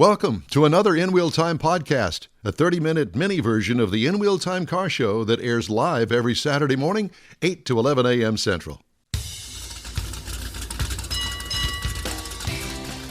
Welcome to another In Wheel Time podcast, a 30-minute mini version of the In Wheel Time car show that airs live every Saturday morning, 8 to 11 a.m. Central.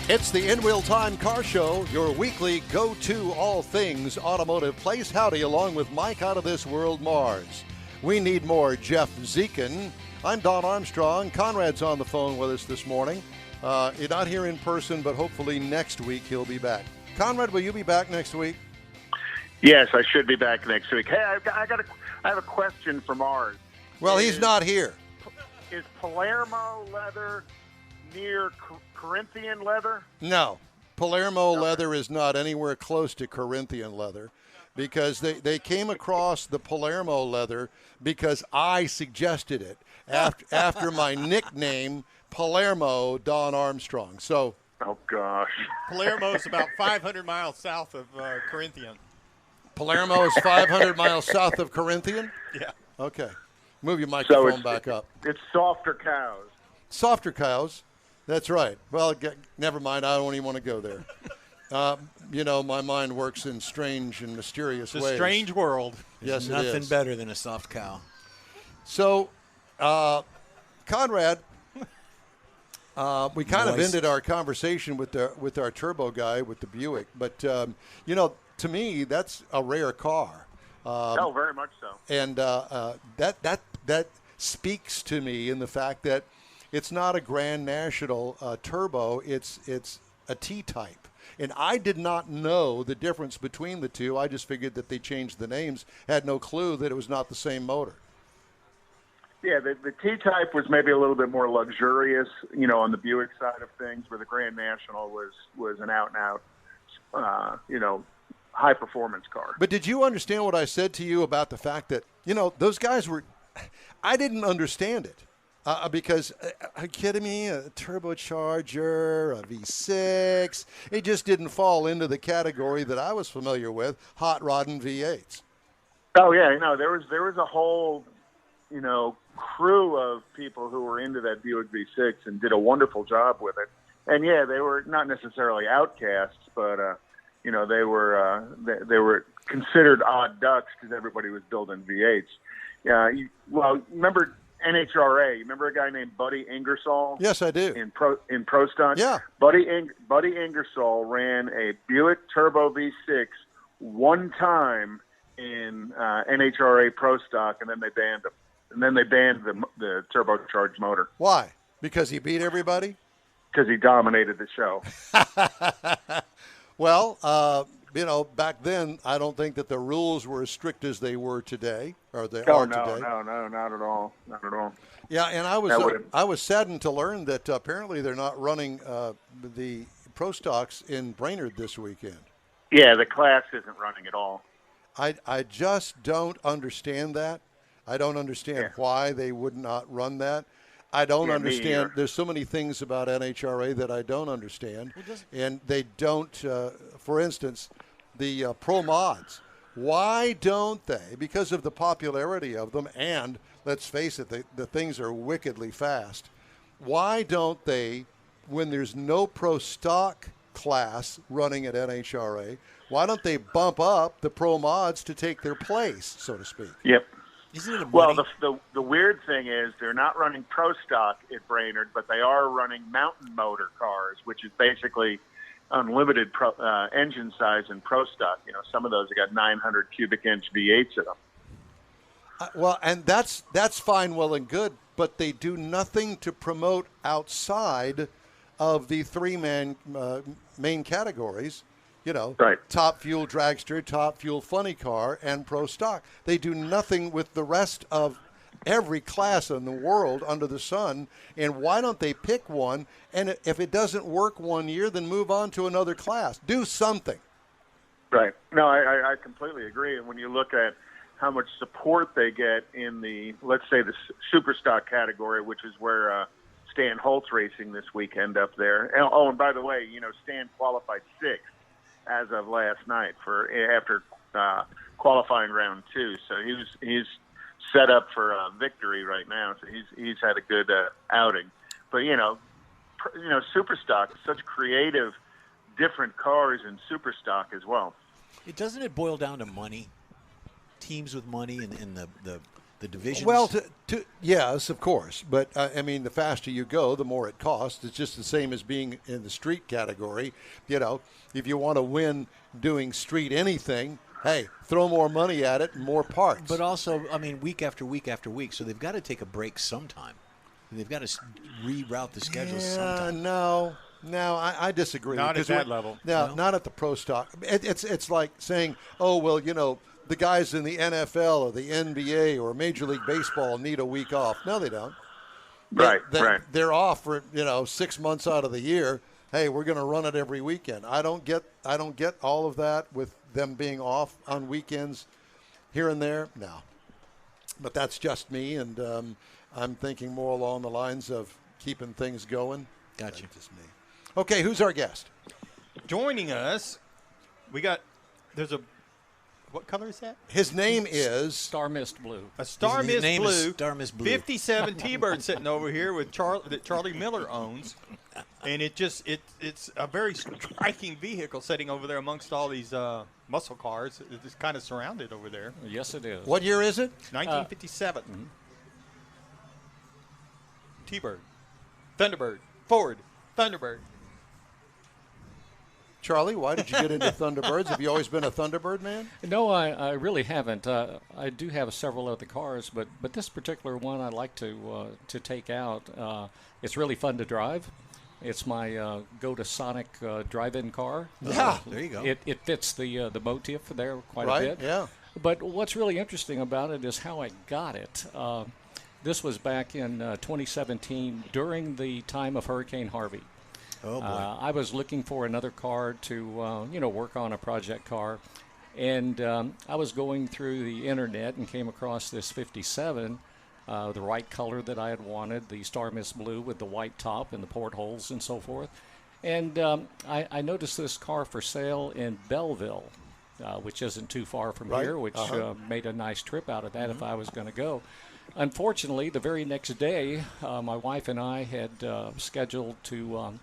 It's the In Wheel Time car show, your weekly go-to all things automotive place. Howdy, along with Mike out of this world, Mars. We need more Jeff Zekin. I'm Don Armstrong. Conrad's on the phone with us this morning. You're not here in person, but hopefully next week he'll be back. Conrad, will you be back next week? Yes, I should be back next week. Hey, I have a question for Mars. Well, he's not here. Is Palermo leather near Corinthian leather? No. Palermo leather is not anywhere close to Corinthian leather because they came across the Palermo leather because I suggested it after my nickname, Palermo Don Armstrong. So, oh gosh, Palermo is about 500 miles south of Corinthian. Palermo is 500 miles south of Corinthian? Yeah. Okay. Move your microphone back up. It's softer cows. Softer cows. That's right. Well, never mind. I don't even want to go there. My mind works in strange and mysterious ways. It's a strange world. Yes, it Nothing is. better than a soft cow. So, Conrad, we kind of ended our conversation with our turbo guy with the Buick, but to me that's a rare car. Very much so. And that speaks to me in the fact that it's not a Grand National turbo; it's a T-type. And I did not know the difference between the two. I just figured that they changed the names. Had no clue that it was not the same motor. Yeah, the T-type was maybe a little bit more luxurious, on the Buick side of things, where the Grand National was an out-and-out, high-performance car. But did you understand what I said to you about the fact that, those guys were – I didn't understand it because, are you kidding me, a turbocharger, a V6, it just didn't fall into the category that I was familiar with, hot rod and V8s. Oh, yeah, there was a whole – crew of people who were into that Buick V6 and did a wonderful job with it. And yeah, they were not necessarily outcasts, but they were considered odd ducks because everybody was building V8s. Remember NHRA? You remember a guy named Buddy Ingersoll? Yes, I do. In Pro Stock? Yeah. Buddy Ingersoll ran a Buick Turbo V6 one time in NHRA Pro Stock, and then they banned him. And then they banned the turbocharged motor. Why? Because he beat everybody? Because he dominated the show. Well, back then, I don't think that the rules were as strict as they were today, or they are today. No, not at all. Not at all. Yeah, and I was saddened to learn that apparently they're not running the Pro Stocks in Brainerd this weekend. Yeah, the class isn't running at all. I just don't understand that. I don't understand why they would not run that. I don't understand. There's so many things about NHRA that I don't understand. And they don't, for instance, the Pro Mods. Why don't they, because of the popularity of them, and let's face it, the things are wickedly fast, why don't they, when there's no Pro Stock class running at NHRA, why don't they bump up the Pro Mods to take their place, so to speak? Yep. Isn't it well, the weird thing is they're not running Pro Stock at Brainerd, but they are running mountain motor cars, which is basically unlimited engine size in Pro Stock. Some of those have got 900 cubic inch V8s in them. Well, and that's fine, well and good, but they do nothing to promote outside of the three main categories. Right. Top fuel dragster, top fuel funny car, and Pro Stock. They do nothing with the rest of every class in the world under the sun. And why don't they pick one? And if it doesn't work one year, then move on to another class. Do something. Right. No, I completely agree. And when you look at how much support they get in the, let's say, the super stock category, which is where Stan Holt's racing this weekend up there. And by the way, Stan qualified sixth as of last night after qualifying round 2. So he's set up for victory right now. So he's had a good outing. But Superstock is such creative different cars in super stock as well. Doesn't it boil down to money? Teams with money in the divisions? Well, yes, of course. But, I mean, the faster you go, the more it costs. It's just the same as being in the street category. You know, if you want to win doing street anything, hey, throw more money at it and more parts. But also, I mean, week after week after week, so they've got to take a break sometime. They've got to reroute the schedule sometime. No, I disagree. Not at that level. No, not at the pro stock. It's like saying, oh, well, you know, the guys in the NFL or the NBA or Major League Baseball need a week off. No, they don't. Right. They're off for 6 months out of the year. Hey, we're going to run it every weekend. I don't get all of that with them being off on weekends here and there. No, but that's just me, and I'm thinking more along the lines of keeping things going. Gotcha. That's just me. Okay, who's our guest? Joining us, what color is that? His name is Star Mist Blue. A Star His name is Mist Star Mist Blue. 57 T-Bird sitting over here with that Charlie Miller owns. And it's a very striking vehicle sitting over there amongst all these muscle cars. It's kind of surrounded over there. Yes, it is. What year is it? 1957. T-Bird. Thunderbird. Ford. Thunderbird. Charlie, why did you get into Thunderbirds? Have you always been a Thunderbird man? No, I really haven't. I do have several other cars, but this particular one I like to take out. It's really fun to drive. It's my go-to Sonic drive-in car. Yeah, there you go. It fits the motif there quite right? a bit. Yeah. But what's really interesting about it is how I got it. This was back in 2017 during the time of Hurricane Harvey. Oh, boy. I was looking for another car to, work on a project car. And I was going through the internet and came across this 57, the right color that I had wanted, the Star Mist Blue with the white top and the portholes and so forth. And I noticed this car for sale in Belleville, which isn't too far from here, which made a nice trip out of that if I was going to go. Unfortunately, the very next day, my wife and I had scheduled to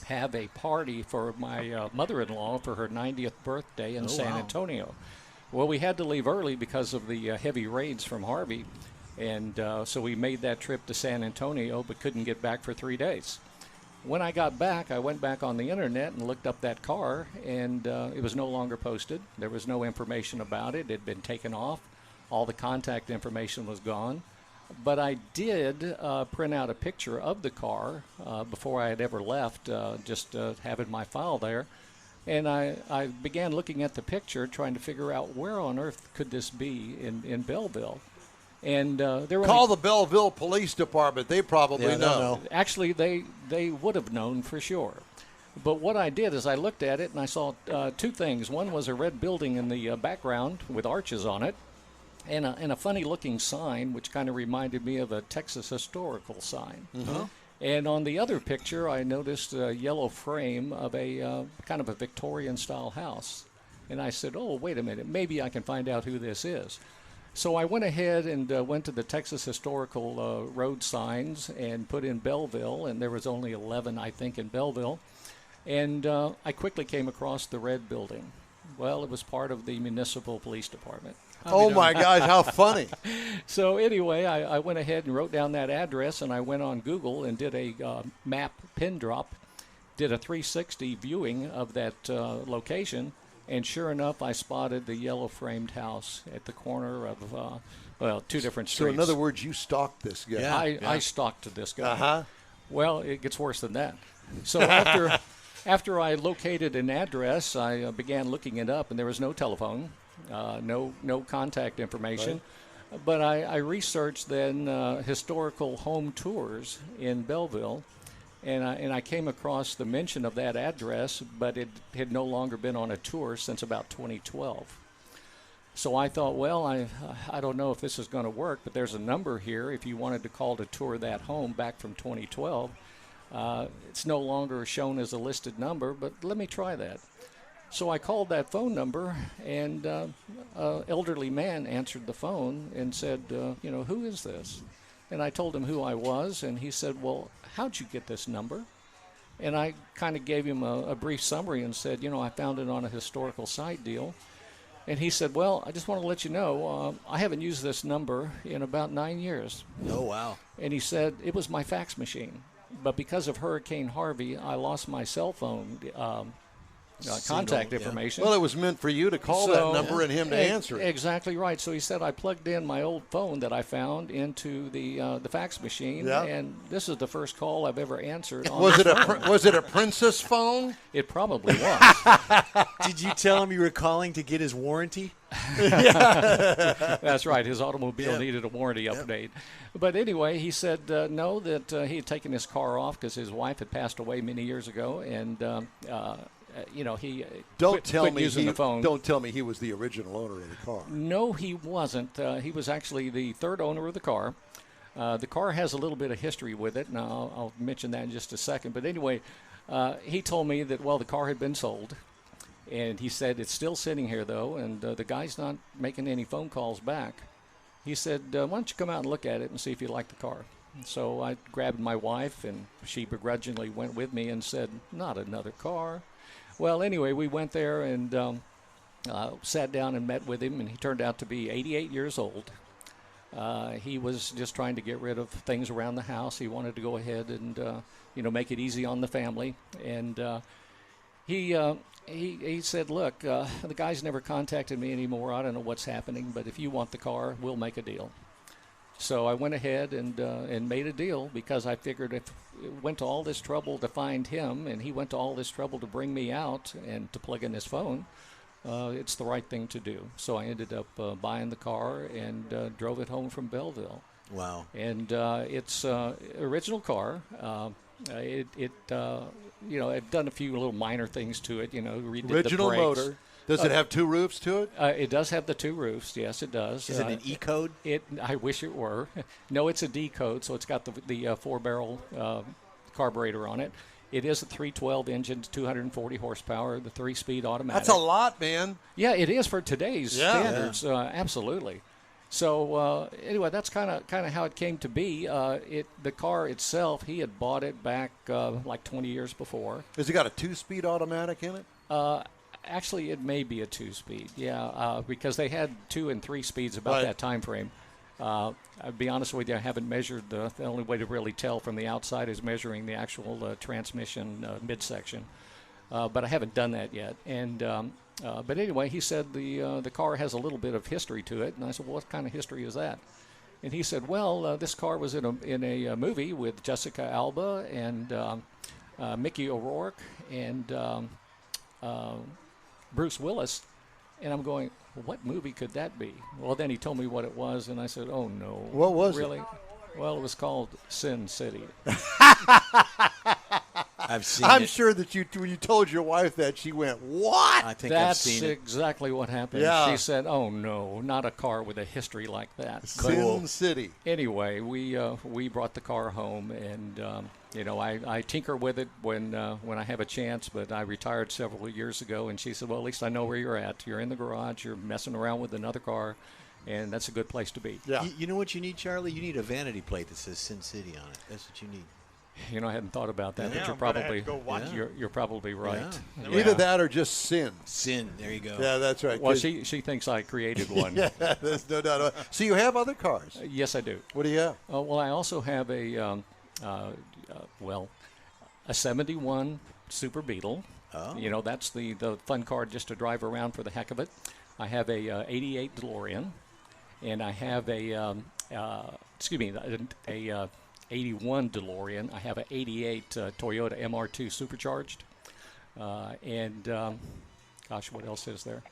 have a party for my mother-in-law for her 90th birthday in San Antonio. Well, we had to leave early because of the heavy rains from Harvey, and so we made that trip to San Antonio but couldn't get back for 3 days. When I got back, I went back on the internet and looked up that car, and it was no longer posted. There was no information about it. It had been taken off. All the contact information was gone. But I did print out a picture of the car before I had ever left, just to have in my file there. And I began looking at the picture, trying to figure out where on earth could this be in Belleville. And there were Call the Belleville Police Department. They probably know. Actually, they would have known for sure. But what I did is I looked at it and I saw two things. One was a red building in the background with arches on it. And a funny-looking sign, which kind of reminded me of a Texas historical sign. Mm-hmm. And on the other picture, I noticed a yellow frame of a kind of a Victorian-style house. And I said, oh, wait a minute, maybe I can find out who this is. So I went ahead and went to the Texas historical road signs and put in Belleville, and there was only 11, I think, in Belleville. And I quickly came across the red building. Well, it was part of the municipal police department. Oh, my gosh, how funny. So anyway, I went ahead and wrote down that address, and I went on Google and did a map pin drop, did a 360 viewing of that location, and sure enough, I spotted the yellow-framed house at the corner of, two different streets. So in other words, you stalked this guy. Yeah, I stalked this guy. Uh-huh. Well, it gets worse than that. So after I located an address, I began looking it up, and there was no telephone. No contact information. Right. But I researched then historical home tours in Belleville, and I came across the mention of that address, but it had no longer been on a tour since about 2012. So I thought, well, I don't know if this is going to work, but there's a number here if you wanted to call to tour that home back from 2012. It's no longer shown as a listed number, but let me try that. So I called that phone number, and an elderly man answered the phone and said, who is this? And I told him who I was, and he said, well, how'd you get this number? And I kind of gave him a brief summary and said, I found it on a historical site deal. And he said, well, I just want to let you know, I haven't used this number in about 9 years. Oh, wow. And he said, it was my fax machine. But because of Hurricane Harvey, I lost my cell phone contact information. Well, it was meant for you to call that number and him to answer it. Exactly right. So he said I plugged in my old phone that I found into the fax machine, and this is the first call I've ever answered. Was it a Princess phone? It probably was. Did you tell him you were calling to get his warranty? That's right. His automobile needed a warranty update. But anyway, he said no, that he had taken his car off because his wife had passed away many years ago, and he Don't tell quit me using the phone. Don't tell me he was the original owner of the car. No, he wasn't. He was actually the third owner of the car. The car has a little bit of history with it, and I'll mention that in just a second. But anyway, he told me that, the car had been sold. And he said, it's still sitting here, though, and the guy's not making any phone calls back. He said, why don't you come out and look at it and see if you like the car? So I grabbed my wife, and she begrudgingly went with me and said, not another car. Well, anyway, we went there and sat down and met with him, and he turned out to be 88 years old. He was just trying to get rid of things around the house. He wanted to go ahead and, make it easy on the family. And he said, look, the guy's never contacted me anymore. I don't know what's happening, but if you want the car, we'll make a deal. So I went ahead and made a deal because I figured if it went to all this trouble to find him and he went to all this trouble to bring me out and to plug in his phone, it's the right thing to do. So I ended up buying the car and drove it home from Belleville. Wow. And it's original car. I've done a few little minor things to it, redid Original the brakes. motor. Does it have two roofs to it? It does have the two roofs. Yes, it does. Is it an E code? I wish it were. No, it's a D code, so it's got the 4-barrel carburetor on it. It is a 312 engine, 240 horsepower, the 3-speed automatic. That's a lot, man. Yeah, it is for today's standards. Absolutely. So anyway, that's kind of how it came to be. The car itself, he had bought it back like 20 years before. Has it got a 2-speed automatic in it? Actually, it may be a 2-speed. Yeah, because they had 2 and 3 speeds about that time frame. I'll be honest with you, I haven't measured the only way to really tell from the outside is measuring the actual transmission midsection. But I haven't done that yet. And but anyway, he said the car has a little bit of history to it, and I said, well, what kind of history is that? And he said, well, this car was in a movie with Jessica Alba and Mickey O'Rourke and Bruce Willis. And I'm going, what movie could that be? Well, then he told me what it was, and I said, oh no. What was it? Really? Well, it was called Sin City. I've seen I'm it. sure that when you told your wife that, she went, what? I think That's I've seen it. exactly what happened. Yeah. She said, oh no, not a car with a history like that. Sin City. Anyway, we brought the car home, and I tinker with it when I have a chance. But I retired several years ago, and she said, "Well, at least I know where you're at. You're in the garage. You're messing around with another car, and that's a good place to be." Yeah. You know what you need, Charlie? You need a vanity plate that says Sin City on it. That's what you need. I hadn't thought about that, Yeah, but you're I'm gonna have probably to go watch it. you're probably right. Yeah. Either that or just sin. Sin. There you go. Yeah, that's right. Well, she thinks I created one. Yeah, there's no doubt about it. So you have other cars. Yes, I do. What do you have? Well, I also have a 71 Super Beetle. Oh. That's the fun car just to drive around for the heck of it. I have a 88 DeLorean, and I have a 81 DeLorean. I have an 88 Toyota MR2 supercharged. What else is there?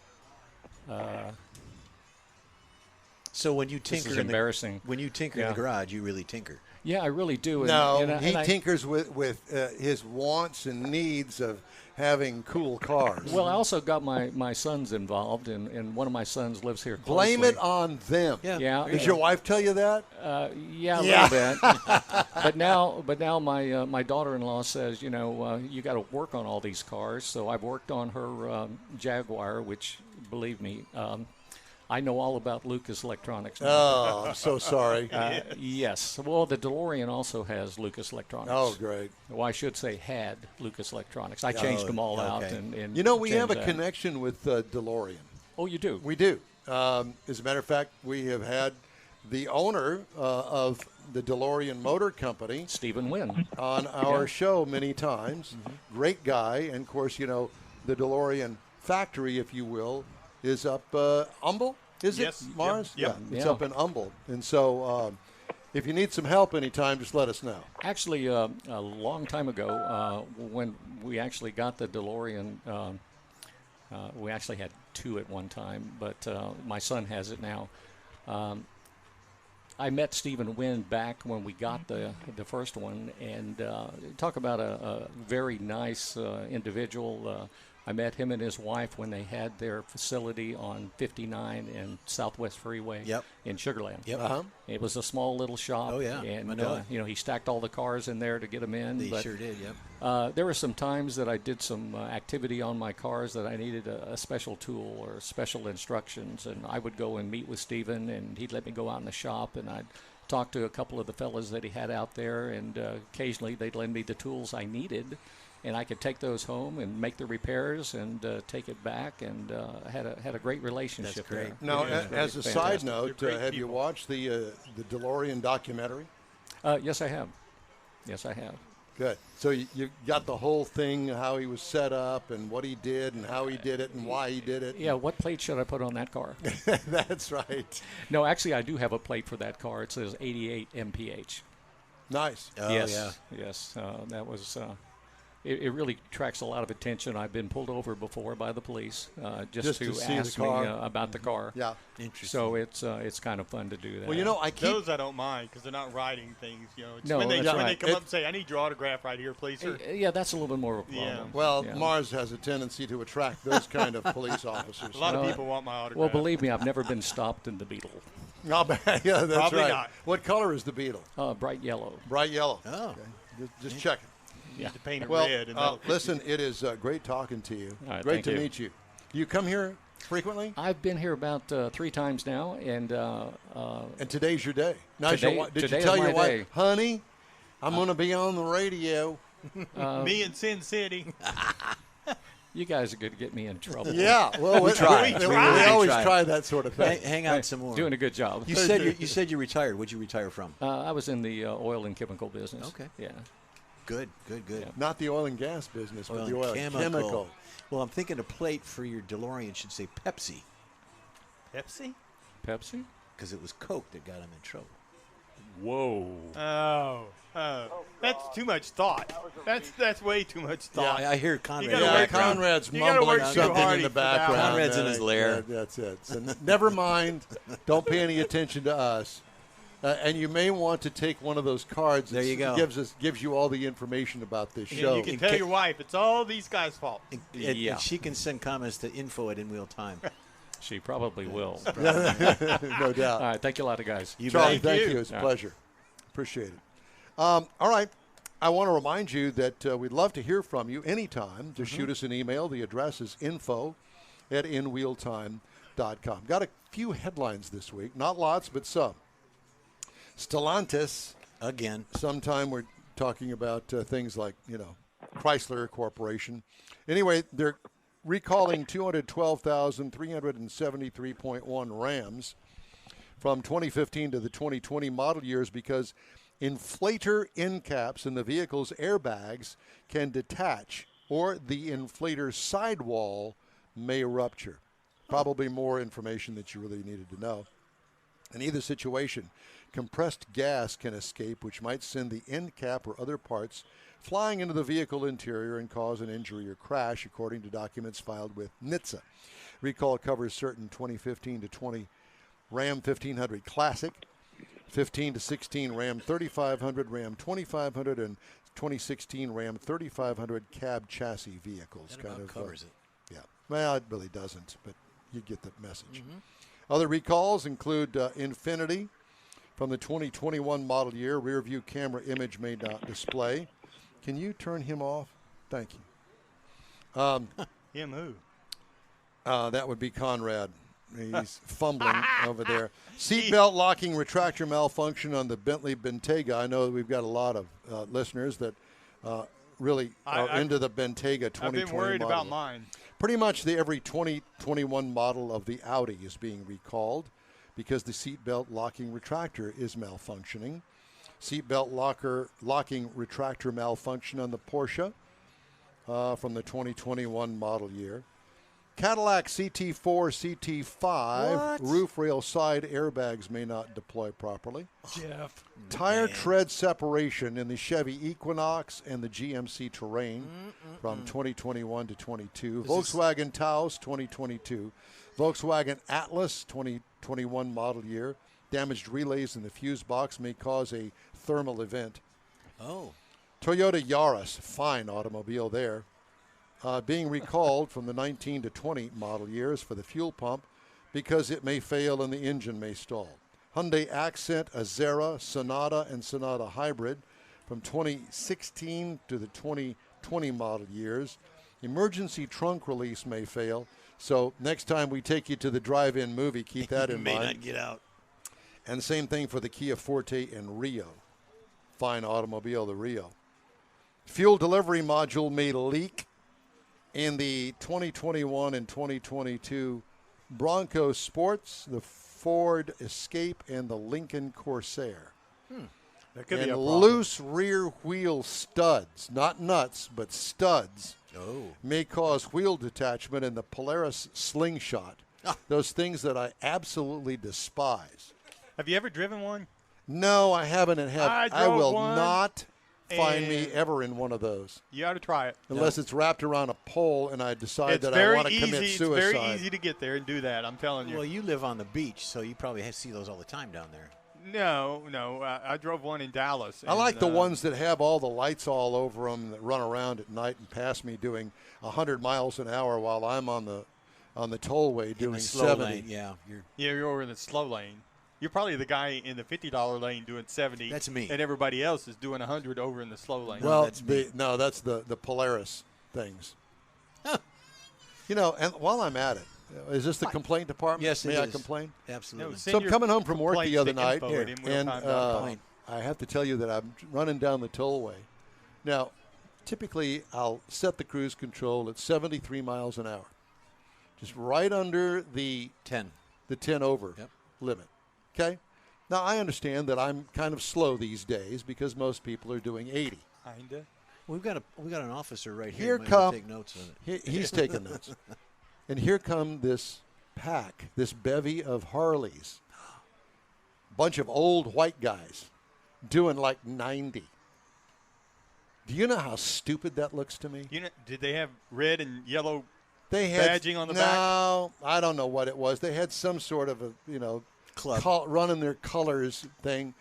So when you This tinker, is embarrassing. When you tinker in Yeah. the garage, you really tinker. Yeah, I really do. He tinkers with his wants and needs of having cool cars. Well, I also got my sons involved, and one of my sons lives here closely. Blame it on them. Yeah. Does your wife tell you that? Yeah, a little bit. But now my daughter-in-law says, you got to work on all these cars. So I've worked on her Jaguar, which, believe me, I know all about Lucas Electronics now. Oh, I'm so sorry. Yes. Well, the DeLorean also has Lucas Electronics. Oh, great. Well, I should say had Lucas Electronics. I changed them all out. And You know, we have a changed that. connection with DeLorean. Oh, you do? We do. As a matter of fact, we have had the owner of the DeLorean Motor Company, Stephen Wynn, on our show many times. Great guy. And, of course, you know, the DeLorean factory, if you will, is up Humble, is Yes. it, Mars? Yep. Yeah, it's Yeah. up in Humble. And so if you need some help anytime, just let us know. Actually, a long time ago, when we actually got the DeLorean, we actually had two at one time, but my son has it now. I met Stephen Wynn back when we got the first one, and talk about a very nice individual. I met him and his wife when they had their facility on 59 and Southwest Freeway in Sugar Land. Yep. Uh-huh. It was a small little shop. Oh, yeah. And, I know it. you know, he stacked all the cars in there to get them in. They but, sure did, yep. there were some times that I did some activity on my cars that I needed a special tool or special instructions, and I would go and meet with Stephen, and he'd let me go out in the shop, and I'd talk to a couple of the fellas that he had out there, and occasionally they'd lend me the tools I needed, and I could take those home and make the repairs and take it back, and had a great relationship. That's great. there. Now, It was really as a side fantastic. note, They're great have you people. watched the DeLorean documentary? Yes, I have. Yes, I have. Good. So you got the whole thing, how he was set up and what he did and how he did it and why he did it. Yeah, what plate should I put on that car? That's right. No, actually, I do have a plate for that car. It says 88 mph. Nice. Oh, yes, yeah. yes. That was. It really attracts a lot of attention. I've been pulled over before by the police just to to see the ask me car. about the car. Yeah. Interesting. So it's kind of fun to do that. Well, you know, I keep. Those I don't mind because they're not writing things. You know, it's No, when they that's when they right. come up and say, "I need your autograph right here, please, sir." Yeah, that's a little bit more of a Yeah. problem. Well, Yeah. Mars has a tendency to attract those kind of police officers. A lot of Well, people want my autograph. Well, believe me, I've never been stopped in the Beetle. I'll bet. Yeah, that's Probably right. not. What color is the Beetle? Bright yellow. Bright yellow. Oh. Okay. Just checking. Yeah. To paint it Well, red. And listen, it is great talking to you. All right, Great thank to you. meet you. You come here frequently? I've been here about 3 times now, and And today's your day. Now, Today- did you today tell is your my wife, day. honey, I'm going to be on the radio? me in Sin City. you guys are going to get me in trouble. Yeah. Well, we tried. We We always tried. try that sort of thing. Hang on some more. Doing a good job. You said you retired. What'd you retire from? I was in the oil and chemical business. Okay. Yeah. Good. Yeah. Not the oil and gas business, but Oil the and oil and chemical. Well, I'm thinking a plate for your DeLorean should say Pepsi Pepsi. Pepsi? because it was Coke that got him in trouble. Whoa. That's too much thought. That's way too much thought. I hear Conrad. gotta Yeah, work around- Conrad's you gotta mumbling work too something hard in the for that background. one. Conrad's in his lair. Yeah, that's it. So never mind. Don't pay any attention to us. And you may want to take one of those cards. There you go. Gives you all the information about this And show. you can tell your wife it's all these guys' fault. Yeah. And she can send comments to info@inwheeltime. She probably will. No doubt. All right. Thank you a lot, guys. You Charlie, bet. thank you. you. It's a All right. pleasure. Appreciate it. All right. I want to remind you that we'd love to hear from you anytime. Just shoot us an email. The address is info@inwheeltime.com. Got a few headlines this week. Not lots, but some. Stellantis. Again. Sometime we're talking about things like, Chrysler Corporation. Anyway, they're recalling 212,373.1 Rams from 2015 to the 2020 model years because inflator end caps in the vehicle's airbags can detach or the inflator sidewall may rupture. Probably more information that you really needed to know. In either situation, compressed gas can escape, which might send the end cap or other parts flying into the vehicle interior and cause an injury or crash, according to documents filed with NHTSA. Recall covers certain 2015 to 20 Ram 1500 Classic, 15 to 16 Ram 3500, Ram 2500, and 2016 Ram 3500 cab chassis vehicles. That about covers it. Yeah. Well, it really doesn't, but you get the message. Other recalls include Infiniti from the 2021 model year. Rear view camera image may not display. Can you turn him off? Thank you. Him who? That would be Conrad. He's fumbling over there. Seatbelt locking retractor malfunction on the Bentley Bentayga. I know that we've got a lot of listeners that really are into the Bentayga 2020 I've been worried model. about mine. Pretty much every 2021 model of the Audi is being recalled because the seatbelt locking retractor is malfunctioning. Seatbelt locking retractor malfunction on the Porsche from the 2021 model year. Cadillac CT4, CT5, roof rail side airbags may not deploy properly. Jeff. Tire tread separation in the Chevy Equinox and the GMC Terrain from 2021 to 22. Volkswagen Taos 2022. Volkswagen Atlas 2021 model year. Damaged relays in the fuse box may cause a thermal event. Oh. Toyota Yaris, fine automobile there. Being recalled from the 19 to 20 model years for the fuel pump because it may fail and the engine may stall. Hyundai Accent, Azera, Sonata, and Sonata Hybrid from 2016 to the 2020 model years. Emergency trunk release may fail. So next time we take you to the drive-in movie, keep that in mind. May not get out. And same thing for the Kia Forte and Rio. Fine automobile, the Rio. Fuel delivery module may leak in the 2021 and 2022 Bronco Sports, the Ford Escape, and the Lincoln Corsair. That could be And a problem. loose rear wheel studs, not nuts, but studs, may cause wheel detachment in the Polaris Slingshot. Those things that I absolutely despise. Have you ever driven one? No, I haven't, and I I will drove one, not find me and ever in one of those. You ought to try it. Unless it's wrapped around a pole and I decide It's that I very want to commit easy. suicide. It's very easy to get there and do that. I'm telling you. Well, you live on the beach, so you probably see those all the time down there. No. I drove one in Dallas. I and, like the ones that have all the lights all over them that run around at night and pass me doing 100 miles an hour while I'm on the tollway doing the slow 70. lane, yeah. You're over in the slow lane. You're probably the guy in the $50 lane doing 70. That's me. And everybody else is doing 100 over in the slow lane. Well, that's me. that's the Polaris things. You know, and while I'm at it, is this the complaint department? Yes, it May I is. complain? Absolutely. No, So I'm coming home from work complaints the other to night, info@inwheeltime.com. and I have to tell you that I'm running down the tollway. Now, typically I'll set the cruise control at 73 miles an hour, just right under the 10. 10 over Yep. limit. Okay? Now, I understand that I'm kind of slow these days because most people are doing 80. Kinda. We've got an officer right here. Here who might wanna come take notes on it. he's taking notes. And here come this pack, this bevy of Harleys. Bunch of old white guys doing like 90. Do you know how stupid that looks to me? You know, did they have red and yellow They had badging on the no, back? No, I don't know what it was. They had some sort of a, Club. running their colors thing.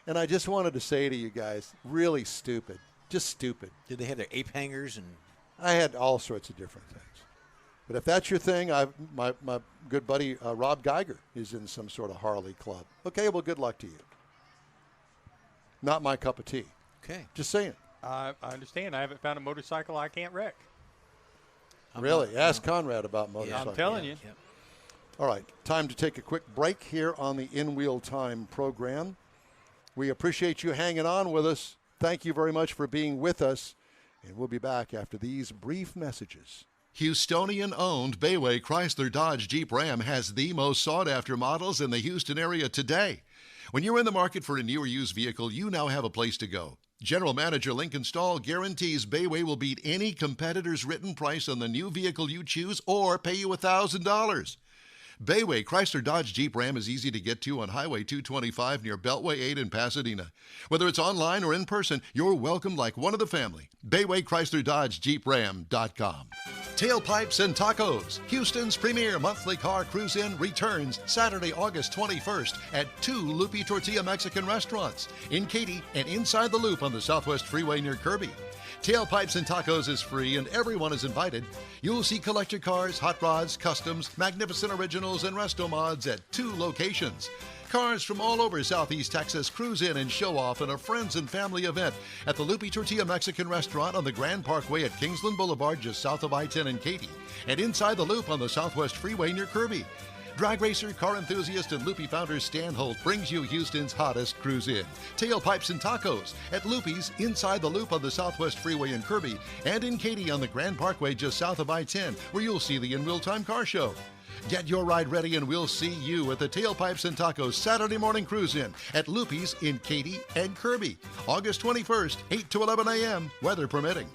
And I just wanted to say to you guys, really stupid. Just stupid. Did they have their ape hangers and? I had all sorts of different things. But if that's your thing, my good buddy Rob Geiger is in some sort of Harley club. Okay, well, good luck to you. Not my cup of tea. Okay. Just saying. I understand. I haven't found a motorcycle I can't wreck. Really? Ask Conrad about motorcycles. I'm telling you. Yep. All right, time to take a quick break here on the In Wheel Time program. We appreciate you hanging on with us. Thank you very much for being with us, and we'll be back after these brief messages. Houstonian-owned Bayway Chrysler Dodge Jeep Ram has the most sought-after models in the Houston area today. When you're in the market for a new or used vehicle, you now have a place to go. General Manager Lincoln Stahl guarantees Bayway will beat any competitor's written price on the new vehicle you choose or pay you $1,000. Bayway Chrysler Dodge Jeep Ram is easy to get to on Highway 225 near Beltway 8 in Pasadena. Whether it's online or in person, you're welcome like one of the family. Bayway Chrysler Dodge Jeep Ram.com. Tailpipes and Tacos, Houston's premier monthly car cruise-in, returns Saturday, August 21st at 2 Loopy Tortilla Mexican restaurants in Katy and inside the Loop on the Southwest Freeway near Kirby. Tailpipes and Tacos is free and everyone is invited. You'll see collector cars, hot rods, customs, magnificent originals, and resto mods at 2 locations. Cars from all over Southeast Texas cruise in and show off in a friends and family event at the Loopy Tortilla Mexican Restaurant on the Grand Parkway at Kingsland Boulevard just south of I-10 in Katy, and inside the Loop on the Southwest Freeway near Kirby. Drag racer, car enthusiast, and Loopy founder Stan Holt brings you Houston's hottest cruise in. Tailpipes and Tacos at Loopy's inside the Loop on the Southwest Freeway in Kirby, and in Katy on the Grand Parkway just south of I-10, where you'll see the In Real Time Car Show. Get your ride ready and we'll see you at the Tailpipes and Tacos Saturday morning cruise-in at Loopy's in Katy and Kirby, August 21st, 8 to 11 a.m., weather permitting.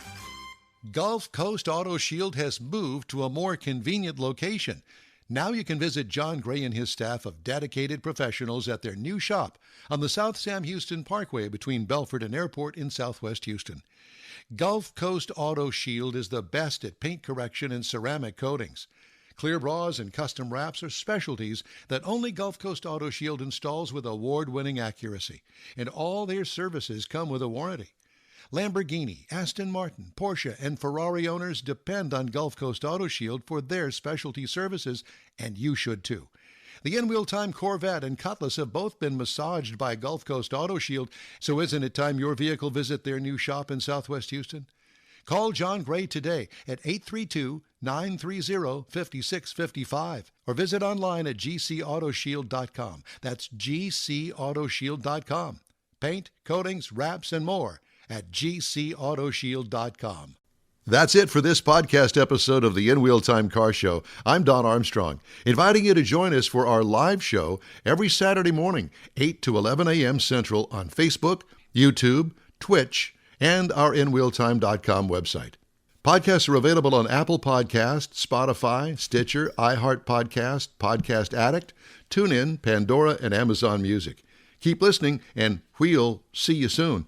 Gulf Coast Auto Shield has moved to a more convenient location. Now you can visit John Gray and his staff of dedicated professionals at their new shop on the South Sam Houston Parkway between Belford and Airport in Southwest Houston. Gulf Coast Auto Shield is the best at paint correction and ceramic coatings. Clear bras and custom wraps are specialties that only Gulf Coast Auto Shield installs with award-winning accuracy, and all their services come with a warranty. Lamborghini, Aston Martin, Porsche, and Ferrari owners depend on Gulf Coast Auto Shield for their specialty services, and you should too. The In-Wheel Time Corvette and Cutlass have both been massaged by Gulf Coast Auto Shield, so isn't it time your vehicle visit their new shop in Southwest Houston? Call John Gray today at 832-930-5655 or visit online at gcautoshield.com. That's gcautoshield.com. Paint, coatings, wraps, and more at gcautoshield.com. That's it for this podcast episode of the In-Wheel Time Car Show. I'm Don Armstrong, inviting you to join us for our live show every Saturday morning, 8 to 11 a.m. Central on Facebook, YouTube, Twitch, and our InWheelTime.com website. Podcasts are available on Apple Podcasts, Spotify, Stitcher, iHeart Podcast, Podcast Addict, TuneIn, Pandora, and Amazon Music. Keep listening, and we'll see you soon.